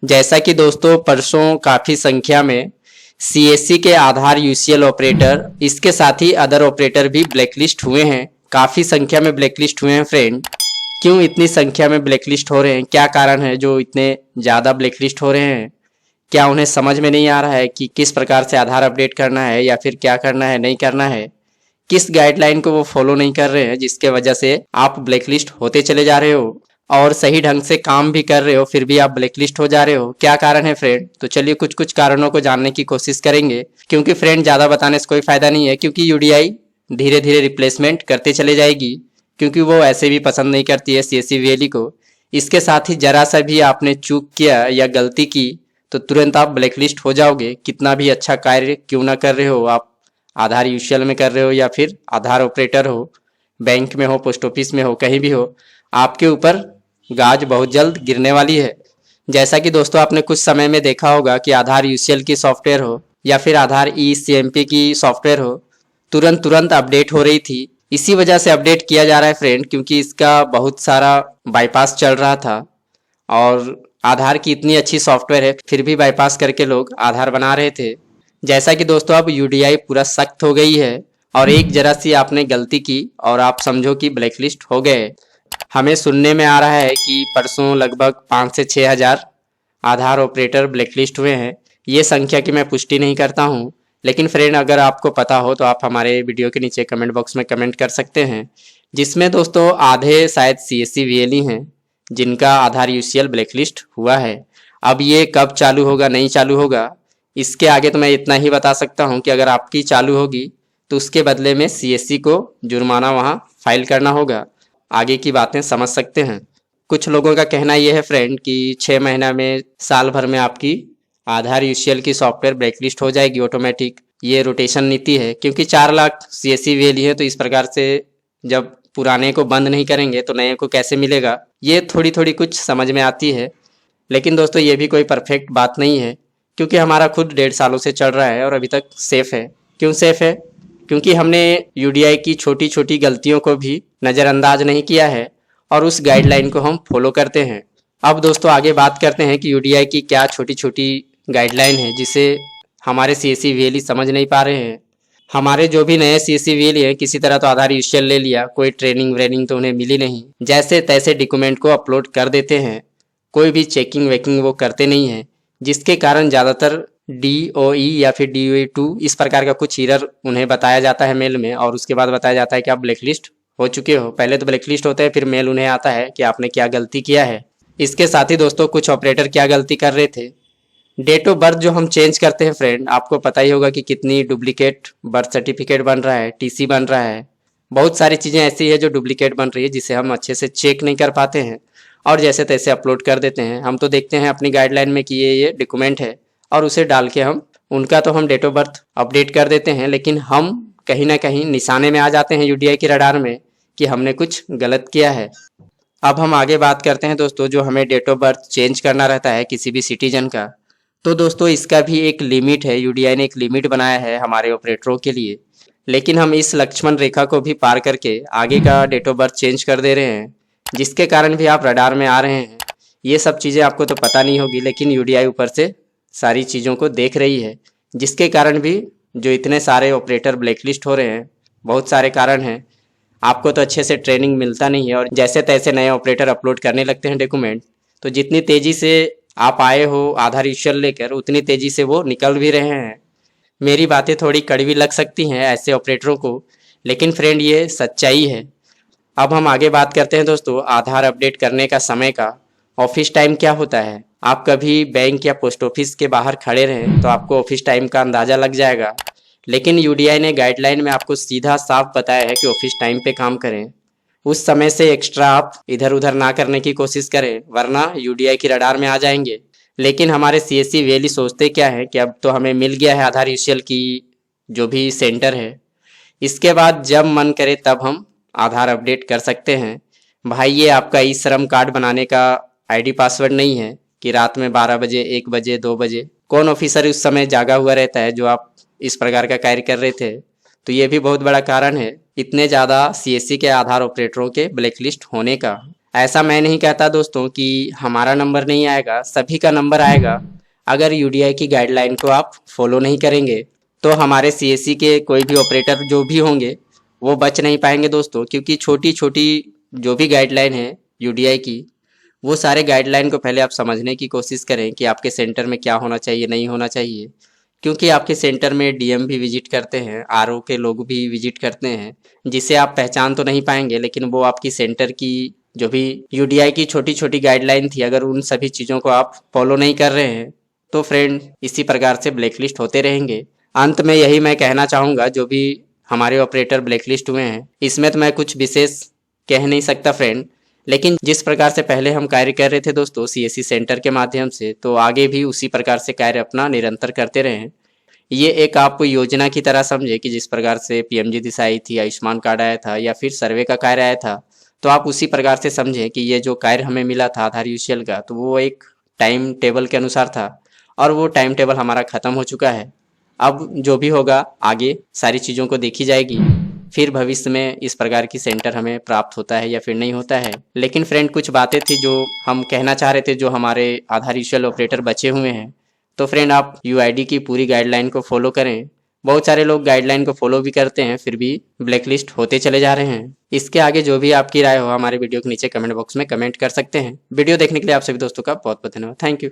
जैसा कि दोस्तों परसों काफ़ी संख्या में सीएससी के आधार यूसीएल ऑपरेटर, इसके साथ ही अदर ऑपरेटर भी ब्लैकलिस्ट हुए हैं। काफ़ी संख्या में ब्लैकलिस्ट हुए हैं फ्रेंड। क्यों इतनी संख्या में ब्लैकलिस्ट हो रहे हैं, क्या कारण है जो इतने ज़्यादा ब्लैकलिस्ट हो रहे हैं? क्या उन्हें समझ में नहीं आ रहा है कि किस प्रकार से आधार अपडेट करना है या फिर क्या करना है नहीं करना है? किस गाइडलाइन को वो फॉलो नहीं कर रहे हैं जिसके वजह से आप ब्लैकलिस्ट होते चले जा रहे हो और सही ढंग से काम भी कर रहे हो फिर भी आप ब्लैकलिस्ट हो जा रहे हो? क्या कारण है फ्रेंड? तो चलिए कुछ कुछ कारणों को जानने की कोशिश करेंगे, क्योंकि फ्रेंड ज़्यादा बताने से कोई फायदा नहीं है, क्योंकि यूडीआई धीरे धीरे रिप्लेसमेंट करते चले जाएगी, क्योंकि वो ऐसे भी पसंद नहीं करती है सीएससी वीएलई को। इसके साथ ही जरा सा भी आपने चूक किया या गलती की तो तुरंत आप ब्लैकलिस्ट हो जाओगे। कितना भी अच्छा कार्य क्यों ना कर रहे हो आप, आधार यूशियल में कर रहे हो या फिर आधार ऑपरेटर हो, बैंक में हो, पोस्ट ऑफिस में हो, कहीं भी हो, आपके ऊपर गाज बहुत जल्द गिरने वाली है। जैसा कि दोस्तों आपने कुछ समय में देखा होगा कि आधार यूसीएल की सॉफ्टवेयर हो या फिर आधार ई सीएमपी की सॉफ्टवेयर हो, तुरंत तुरंत अपडेट हो रही थी। इसी वजह से अपडेट किया जा रहा है फ्रेंड, क्योंकि इसका बहुत सारा बाईपास चल रहा था और आधार की इतनी अच्छी सॉफ्टवेयर है फिर भी बाईपास करके लोग आधार बना रहे थे। जैसा कि दोस्तों अब यूडीआई पूरा सख्त हो गई है और एक जरा सी आपने गलती की और आप समझो कि ब्लैकलिस्ट हो गए। हमें सुनने में आ रहा है कि परसों लगभग 5 से 6 हज़ार आधार ऑपरेटर ब्लैकलिस्ट हुए हैं। ये संख्या की मैं पुष्टि नहीं करता हूँ, लेकिन फ्रेंड अगर आपको पता हो तो आप हमारे वीडियो के नीचे कमेंट बॉक्स में कमेंट कर सकते हैं, जिसमें दोस्तों आधे शायद सीएससी वीएलई हैं जिनका आधार यूसीएल ब्लैकलिस्ट हुआ है। अब ये कब चालू होगा नहीं चालू होगा, इसके आगे तो मैं इतना ही बता सकता हूँ कि अगर आपकी चालू होगी तो उसके बदले में सीएससी को जुर्माना वहाँ फाइल करना होगा। आगे की बातें समझ सकते हैं। कुछ लोगों का कहना यह है फ्रेंड कि 6 महीना में, साल भर में आपकी आधार यूसीएल की सॉफ्टवेयर ब्लैकलिस्ट हो जाएगी ऑटोमेटिक। ये रोटेशन नीति है, क्योंकि 4 लाख सीएससी वीएलई है, तो इस प्रकार से जब पुराने को बंद नहीं करेंगे तो नए को कैसे मिलेगा? ये थोड़ी थोड़ी कुछ समझ में आती है, लेकिन दोस्तों ये भी कोई परफेक्ट बात नहीं है, क्योंकि हमारा खुद 1.5 सालों से चल रहा है और अभी तक सेफ है। क्यों सेफ है? क्योंकि हमने यूडीआई की छोटी छोटी गलतियों को भी नज़रअंदाज नहीं किया है और उस गाइडलाइन को हम फॉलो करते हैं। अब दोस्तों आगे बात करते हैं कि यूडीआई की क्या छोटी छोटी गाइडलाइन है जिसे हमारे सीएससी वीएलई समझ नहीं पा रहे हैं। हमारे जो भी नए सीएससी वीएलई है किसी तरह तो आधार यूशियल ले लिया, कोई ट्रेनिंग व्रेनिंग तो उन्हें मिली नहीं, जैसे तैसे डॉक्यूमेंट को अपलोड कर देते हैं, कोई भी चेकिंग वेकिंग वो करते नहीं हैं, जिसके कारण ज़्यादातर DOE या फिर DOE2 इस प्रकार का कुछ एरर उन्हें बताया जाता है मेल में, और उसके बाद बताया जाता है कि आप ब्लैकलिस्ट हो चुके हो। पहले तो ब्लैकलिस्ट होता है, फिर मेल उन्हें आता है कि आपने क्या गलती किया है। इसके साथ ही दोस्तों कुछ ऑपरेटर क्या गलती कर रहे थे, डेट ऑफ बर्थ जो हम चेंज करते हैं फ्रेंड, आपको पता ही होगा कि कितनी डुप्लीकेट बर्थ सर्टिफिकेट बन रहा है, टीसी बन रहा है, बहुत सारी चीज़ें ऐसी है जो डुप्लीकेट बन रही है जिसे हम अच्छे से चेक नहीं कर पाते हैं और जैसे तैसे अपलोड कर देते हैं। हम तो देखते हैं अपनी गाइडलाइन में कि ये डॉक्यूमेंट है और उसे डाल के हम डेट ऑफ बर्थ अपडेट कर देते हैं, लेकिन हम कहीं ना कहीं निशाने में आ जाते हैं यूडीआई के रडार में कि हमने कुछ गलत किया है। अब हम आगे बात करते हैं दोस्तों, जो हमें डेट ऑफ बर्थ चेंज करना रहता है किसी भी सिटीजन का, तो दोस्तों इसका भी एक लिमिट है। यूडीआई ने एक लिमिट बनाया है हमारे ऑपरेटरों के लिए, लेकिन हम इस लक्ष्मण रेखा को भी पार करके आगे का डेट ऑफ बर्थ चेंज कर दे रहे हैं, जिसके कारण भी आप रडार में आ रहे हैं। ये सब चीज़ें आपको तो पता नहीं होगी, लेकिन यूडीआई ऊपर से सारी चीज़ों को देख रही है, जिसके कारण भी जो इतने सारे ऑपरेटर ब्लैकलिस्ट हो रहे हैं, बहुत सारे कारण हैं। आपको तो अच्छे से ट्रेनिंग मिलता नहीं है और जैसे तैसे नए ऑपरेटर अपलोड करने लगते हैं डॉक्यूमेंट, तो जितनी तेज़ी से आप आए हो आधार यूशियल लेकर, उतनी तेज़ी से वो निकल भी रहे हैं। मेरी बातें थोड़ी कड़वी लग सकती हैं ऐसे ऑपरेटरों को, लेकिन फ्रेंड ये सच्चाई है। अब हम आगे बात करते हैं दोस्तों आधार अपडेट करने का समय का। ऑफिस टाइम क्या होता है, आप कभी बैंक या पोस्ट ऑफिस के बाहर खड़े रहें तो आपको ऑफिस टाइम का अंदाज़ा लग जाएगा, लेकिन यूडीआई ने गाइडलाइन में आपको सीधा साफ बताया है कि ऑफिस टाइम पे काम करें। उस समय से एक्स्ट्रा आप इधर उधर ना करने की कोशिश करें, वरना यूडीआई की रडार में आ जाएंगे। लेकिन हमारे सीएससी वीएलई सोचते क्या है कि अब तो हमें मिल गया है आधार यूशियल की जो भी सेंटर है, इसके बाद जब मन करे तब हम आधार अपडेट कर सकते हैं। भाई ये आपका ई श्रम कार्ड बनाने का आईडी पासवर्ड नहीं है कि रात में 12 बजे 1 बजे 2 बजे कौन ऑफिसर उस समय जागा हुआ रहता है जो आप इस प्रकार का कार्य कर रहे थे। तो ये भी बहुत बड़ा कारण है इतने ज़्यादा सीएससी के आधार ऑपरेटरों के ब्लैकलिस्ट होने का। ऐसा मैं नहीं कहता दोस्तों कि हमारा नंबर नहीं आएगा, सभी का नंबर आएगा। अगर यूडीआई की गाइडलाइन को आप फॉलो नहीं करेंगे तो हमारे सीएससी के कोई भी ऑपरेटर जो भी होंगे वो बच नहीं पाएंगे दोस्तों, क्योंकि छोटी छोटी जो भी गाइडलाइन है यूडीआई की, वो सारे गाइडलाइन को पहले आप समझने की कोशिश करें कि आपके सेंटर में क्या होना चाहिए, नहीं होना चाहिए। क्योंकि आपके सेंटर में डीएम भी विजिट करते हैं, आरओ के लोग भी विजिट करते हैं, जिसे आप पहचान तो नहीं पाएंगे, लेकिन वो आपकी सेंटर की जो भी यूडीआई की छोटी छोटी गाइडलाइन थी, अगर उन सभी चीज़ों को आप फॉलो नहीं कर रहे हैं तो फ्रेंड इसी प्रकार से ब्लैकलिस्ट होते रहेंगे। अंत में यही मैं कहना चाहूँगा, जो भी हमारे ऑपरेटर ब्लैकलिस्ट हुए हैं इसमें तो मैं कुछ विशेष कह नहीं सकता फ्रेंड, लेकिन जिस प्रकार से पहले हम कार्य कर रहे थे दोस्तों सीएससी सेंटर के माध्यम से, तो आगे भी उसी प्रकार से कार्य अपना निरंतर करते रहें। ये एक आप योजना की तरह समझे कि जिस प्रकार से पीएमजी दिशा आई थी, आयुष्मान कार्ड आया था या फिर सर्वे का कार्य आया था, तो आप उसी प्रकार से समझें कि ये जो कार्य हमें मिला था आधार यूसीएल का, तो वो एक टाइम टेबल के अनुसार था और वो टाइम टेबल हमारा ख़त्म हो चुका है। अब जो भी होगा आगे सारी चीज़ों को देखी जाएगी, फिर भविष्य में इस प्रकार की सेंटर हमें प्राप्त होता है या फिर नहीं होता है। लेकिन फ्रेंड कुछ बातें थी जो हम कहना चाह रहे थे, जो हमारे आधार यूजुअल ऑपरेटर बचे हुए हैं। तो फ्रेंड आप यूआईडी की पूरी गाइडलाइन को फॉलो करें। बहुत सारे लोग गाइडलाइन को फॉलो भी करते हैं फिर भी ब्लैकलिस्ट होते चले जा रहे हैं। इसके आगे जो भी आपकी राय हो हमारे वीडियो के नीचे कमेंट बॉक्स में कमेंट कर सकते हैं। वीडियो देखने के लिए आप सभी दोस्तों का बहुत बहुत धन्यवाद। Thank you.